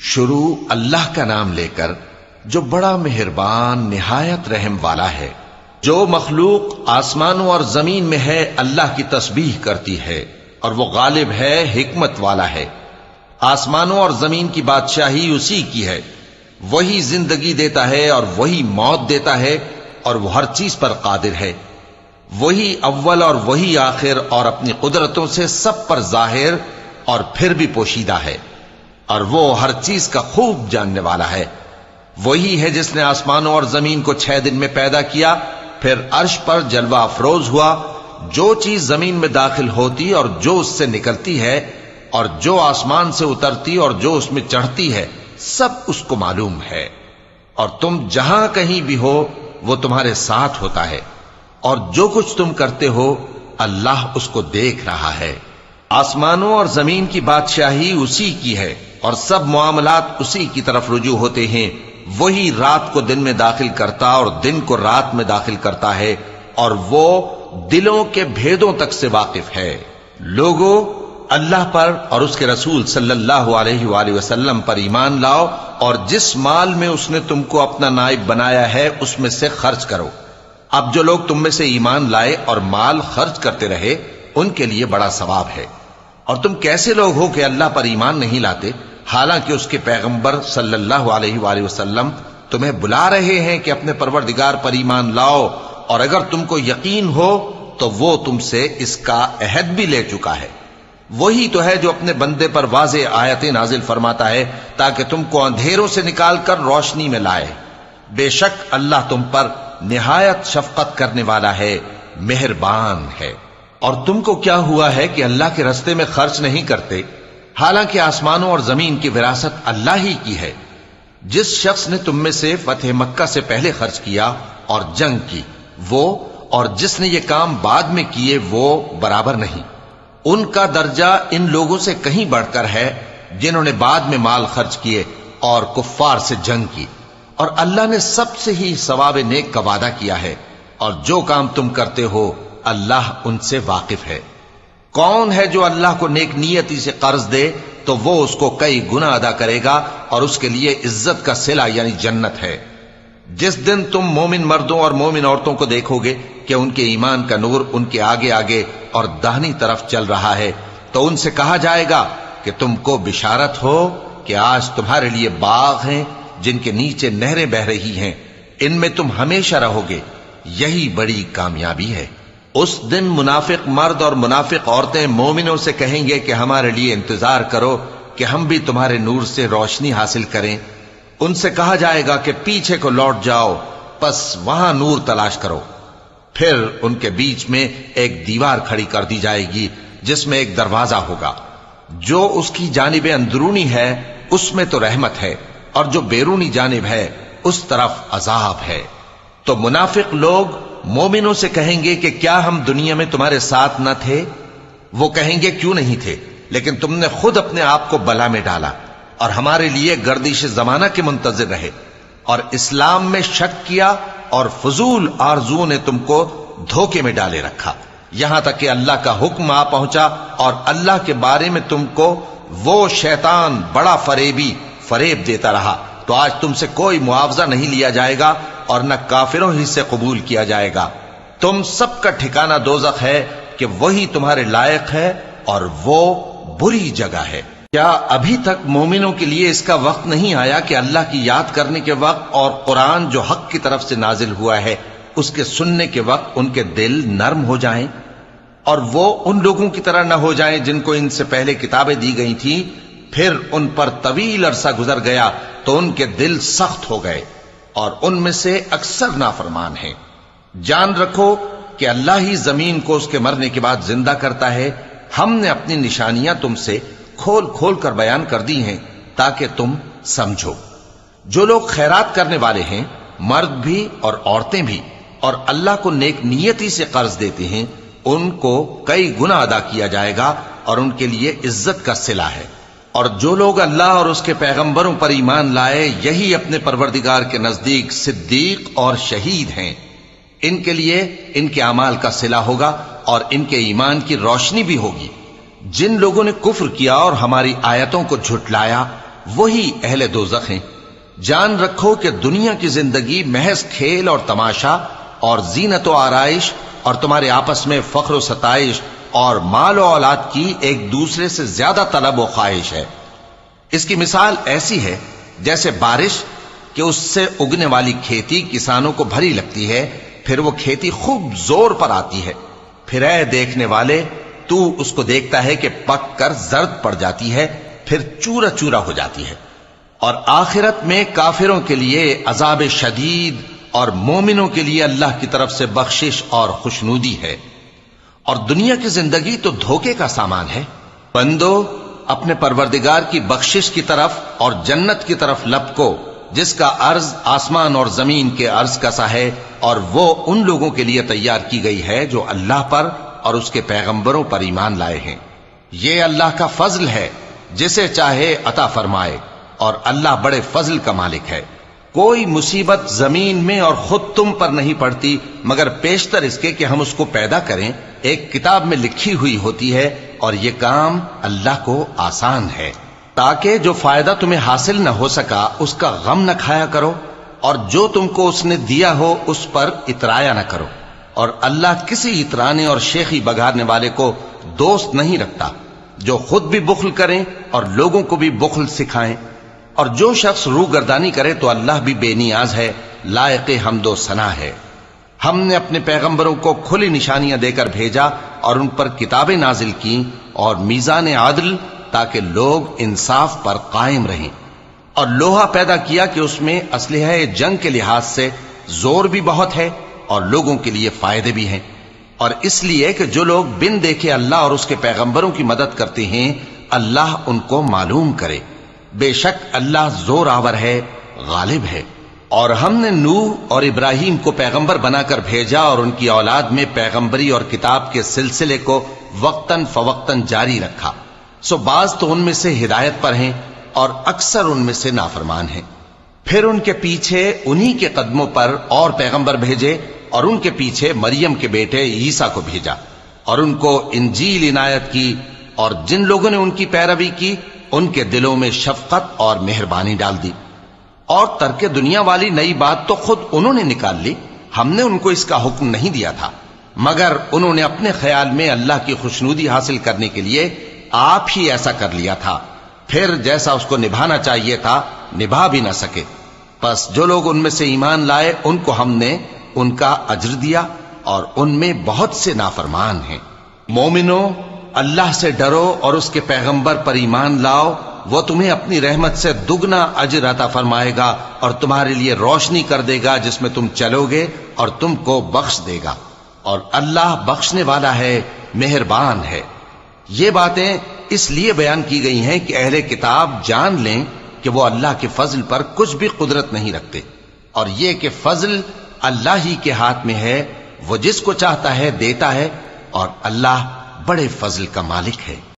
شروع اللہ کا نام لے کر جو بڑا مہربان نہایت رحم والا ہے۔ جو مخلوق آسمانوں اور زمین میں ہے اللہ کی تسبیح کرتی ہے اور وہ غالب ہے، حکمت والا ہے۔ آسمانوں اور زمین کی بادشاہی اسی کی ہے، وہی زندگی دیتا ہے اور وہی موت دیتا ہے، اور وہ ہر چیز پر قادر ہے۔ وہی اول اور وہی آخر، اور اپنی قدرتوں سے سب پر ظاہر اور پھر بھی پوشیدہ ہے، اور وہ ہر چیز کا خوب جاننے والا ہے۔ وہی ہے جس نے آسمانوں اور زمین کو 6 دن میں پیدا کیا، پھر عرش پر جلوہ افروز ہوا۔ جو چیز زمین میں داخل ہوتی اور جو اس سے نکلتی ہے، اور جو آسمان سے اترتی اور جو اس میں چڑھتی ہے، سب اس کو معلوم ہے۔ اور تم جہاں کہیں بھی ہو وہ تمہارے ساتھ ہوتا ہے، اور جو کچھ تم کرتے ہو اللہ اس کو دیکھ رہا ہے۔ آسمانوں اور زمین کی بادشاہی اسی کی ہے، اور سب معاملات اسی کی طرف رجوع ہوتے ہیں۔ وہی رات کو دن میں داخل کرتا اور دن کو رات میں داخل کرتا ہے، اور وہ دلوں کے بھیدوں تک سے واقف ہے۔ لوگوں، اللہ پر اور اس کے رسول صلی اللہ علیہ وآلہ وسلم پر ایمان لاؤ، اور جس مال میں اس نے تم کو اپنا نائب بنایا ہے اس میں سے خرچ کرو۔ اب جو لوگ تم میں سے ایمان لائے اور مال خرچ کرتے رہے ان کے لیے بڑا ثواب ہے۔ اور تم کیسے لوگ ہو کہ اللہ پر ایمان نہیں لاتے، حالانکہ اس کے پیغمبر صلی اللہ علیہ وآلہ وسلم تمہیں بلا رہے ہیں کہ اپنے پروردگار پر ایمان لاؤ، اور اگر تم کو یقین ہو تو وہ تم سے اس کا عہد بھی لے چکا ہے۔ وہی تو ہے جو اپنے بندے پر واضح آیتیں نازل فرماتا ہے تاکہ تم کو اندھیروں سے نکال کر روشنی میں لائے۔ بے شک اللہ تم پر نہایت شفقت کرنے والا ہے، مہربان ہے۔ اور تم کو کیا ہوا ہے کہ اللہ کے رستے میں خرچ نہیں کرتے، حالانکہ آسمانوں اور زمین کی وراثت اللہ ہی کی ہے۔ جس شخص نے تم میں سے فتح مکہ سے پہلے خرچ کیا اور جنگ کی، وہ اور جس نے یہ کام بعد میں کیے وہ برابر نہیں۔ ان کا درجہ ان لوگوں سے کہیں بڑھ کر ہے جنہوں نے بعد میں مال خرچ کیے اور کفار سے جنگ کی، اور اللہ نے سب سے ہی ثواب نیک کا وعدہ کیا ہے، اور جو کام تم کرتے ہو اللہ ان سے واقف ہے۔ کون ہے جو اللہ کو نیک نیتی سے قرض دے تو وہ اس کو کئی گنا ادا کرے گا، اور اس کے لیے عزت کا صلہ یعنی جنت ہے۔ جس دن تم مومن مردوں اور مومن عورتوں کو دیکھو گے کہ ان کے ایمان کا نور ان کے آگے آگے اور داہنی طرف چل رہا ہے، تو ان سے کہا جائے گا کہ تم کو بشارت ہو کہ آج تمہارے لیے باغ ہیں جن کے نیچے نہریں بہ رہی ہیں، ان میں تم ہمیشہ رہو گے، یہی بڑی کامیابی ہے۔ اس دن منافق مرد اور منافق عورتیں مومنوں سے کہیں گے کہ ہمارے لیے انتظار کرو کہ ہم بھی تمہارے نور سے روشنی حاصل کریں۔ ان سے کہا جائے گا کہ پیچھے کو لوٹ جاؤ، پس وہاں نور تلاش کرو۔ پھر ان کے بیچ میں ایک دیوار کھڑی کر دی جائے گی جس میں ایک دروازہ ہوگا، جو اس کی جانب اندرونی ہے اس میں تو رحمت ہے، اور جو بیرونی جانب ہے اس طرف عذاب ہے۔ تو منافق لوگ مومنوں سے کہیں گے کہ کیا ہم دنیا میں تمہارے ساتھ نہ تھے؟ وہ کہیں گے کیوں نہیں تھے، لیکن تم نے خود اپنے آپ کو بلا میں ڈالا اور ہمارے لیے گردش زمانہ کے منتظر رہے، اور اسلام میں شک کیا، اور فضول آرزوؤں نے تم کو دھوکے میں ڈالے رکھا، یہاں تک کہ اللہ کا حکم آ پہنچا، اور اللہ کے بارے میں تم کو وہ شیطان بڑا فریبی فریب دیتا رہا۔ تو آج تم سے کوئی معاوضہ نہیں لیا جائے گا، اور نہ کافروں ہی سے قبول کیا جائے گا۔ تم سب کا ٹھکانہ دوزخ ہے کہ وہی تمہارے لائق ہے، اور وہ بری جگہ ہے۔ کیا ابھی تک مومنوں کے لیے اس کا وقت نہیں آیا کہ اللہ کی یاد کرنے کے وقت اور قرآن جو حق کی طرف سے نازل ہوا ہے اس کے سننے کے وقت ان کے دل نرم ہو جائیں، اور وہ ان لوگوں کی طرح نہ ہو جائیں جن کو ان سے پہلے کتابیں دی گئی تھیں، پھر ان پر طویل عرصہ گزر گیا تو ان کے دل سخت ہو گئے، اور ان میں سے اکثر نافرمان ہیں۔ جان رکھو کہ اللہ ہی زمین کو اس کے مرنے کے بعد زندہ کرتا ہے۔ ہم نے اپنی نشانیاں تم سے کھول کھول کر بیان کر دی ہیں تاکہ تم سمجھو۔ جو لوگ خیرات کرنے والے ہیں، مرد بھی اور عورتیں بھی، اور اللہ کو نیک نیتی سے قرض دیتے ہیں، ان کو کئی گنا ادا کیا جائے گا، اور ان کے لیے عزت کا صلہ ہے۔ اور جو لوگ اللہ اور اس کے پیغمبروں پر ایمان لائے، یہی اپنے پروردگار کے نزدیک صدیق اور شہید ہیں۔ ان کے لیے ان کے اعمال کا صلہ ہوگا، اور ان کے ایمان کی روشنی بھی ہوگی۔ جن لوگوں نے کفر کیا اور ہماری آیتوں کو جھٹلایا، وہی اہل دوزخ ہیں۔ جان رکھو کہ دنیا کی زندگی محض کھیل اور تماشا اور زینت و آرائش اور تمہارے آپس میں فخر و ستائش اور مال و اولاد کی ایک دوسرے سے زیادہ طلب و خواہش ہے۔ اس کی مثال ایسی ہے جیسے بارش کہ اس سے اگنے والی کھیتی کسانوں کو بھری لگتی ہے، پھر وہ کھیتی خوب زور پر آتی ہے، پھر اے دیکھنے والے تو اس کو دیکھتا ہے کہ پک کر زرد پڑ جاتی ہے، پھر چورا چورا ہو جاتی ہے۔ اور آخرت میں کافروں کے لیے عذاب شدید اور مومنوں کے لیے اللہ کی طرف سے بخشش اور خوشنودی ہے۔ اور دنیا کی زندگی تو دھوکے کا سامان ہے۔ بندو اپنے پروردگار کی بخشش کی طرف اور جنت کی طرف لپکو جس کا عرض آسمان اور زمین کے عرض کا سا ہے، اور وہ ان لوگوں کے لیے تیار کی گئی ہے جو اللہ پر اور اس کے پیغمبروں پر ایمان لائے ہیں۔ یہ اللہ کا فضل ہے، جسے چاہے عطا فرمائے، اور اللہ بڑے فضل کا مالک ہے۔ کوئی مصیبت زمین میں اور خود تم پر نہیں پڑتی مگر پیشتر اس کے کہ ہم اس کو پیدا کریں، ایک کتاب میں لکھی ہوئی ہوتی ہے، اور یہ کام اللہ کو آسان ہے۔ تاکہ جو فائدہ تمہیں حاصل نہ ہو سکا اس کا غم نہ کھایا کرو، اور جو تم کو اس نے دیا ہو اس پر اترایا نہ کرو۔ اور اللہ کسی اترانے اور شیخی بگاڑنے والے کو دوست نہیں رکھتا، جو خود بھی بخل کریں اور لوگوں کو بھی بخل سکھائیں۔ اور جو شخص روگردانی کرے تو اللہ بھی بے نیاز ہے، لائق حمد و ثنا ہے۔ ہم نے اپنے پیغمبروں کو کھلی نشانیاں دے کر بھیجا اور ان پر کتابیں نازل کی اور میزان عدل، تاکہ لوگ انصاف پر قائم رہیں، اور لوہا پیدا کیا کہ اس میں اسلحہ جنگ کے لحاظ سے زور بھی بہت ہے اور لوگوں کے لیے فائدے بھی ہیں، اور اس لیے کہ جو لوگ بن دیکھے اللہ اور اس کے پیغمبروں کی مدد کرتے ہیں اللہ ان کو معلوم کرے۔ بے شک اللہ زور آور ہے، غالب ہے۔ اور ہم نے نوح اور ابراہیم کو پیغمبر بنا کر بھیجا اور ان کی اولاد میں پیغمبری اور کتاب کے سلسلے کو وقتاً فوقتاً جاری رکھا، سو بعض تو ان میں سے ہدایت پر ہیں اور اکثر ان میں سے نافرمان ہیں۔ پھر ان کے پیچھے انہی کے قدموں پر اور پیغمبر بھیجے، اور ان کے پیچھے مریم کے بیٹے عیسیٰ کو بھیجا، اور ان کو انجیل عنایت کی، اور جن لوگوں نے ان کی پیروی کی ان کے دلوں میں شفقت اور مہربانی ڈال دی۔ اور ترک دنیا والی نئی بات تو خود انہوں نے نکال لی، ہم نے ان کو اس کا حکم نہیں دیا تھا، مگر انہوں نے اپنے خیال میں اللہ کی خوشنودی حاصل کرنے کے لیے آپ ہی ایسا کر لیا تھا، پھر جیسا اس کو نبھانا چاہیے تھا نبھا بھی نہ سکے۔ پس جو لوگ ان میں سے ایمان لائے ان کو ہم نے ان کا اجر دیا، اور ان میں بہت سے نافرمان ہیں۔ مومنو اللہ سے ڈرو اور اس کے پیغمبر پر ایمان لاؤ، وہ تمہیں اپنی رحمت سے دگنا اجر عطا فرمائے گا اور تمہارے لیے روشنی کر دے گا جس میں تم چلو گے، اور تم کو بخش دے گا، اور اللہ بخشنے والا ہے، مہربان ہے۔ یہ باتیں اس لیے بیان کی گئی ہیں کہ اہل کتاب جان لیں کہ وہ اللہ کے فضل پر کچھ بھی قدرت نہیں رکھتے، اور یہ کہ فضل اللہ ہی کے ہاتھ میں ہے، وہ جس کو چاہتا ہے دیتا ہے، اور اللہ بڑے فضل کا مالک ہے۔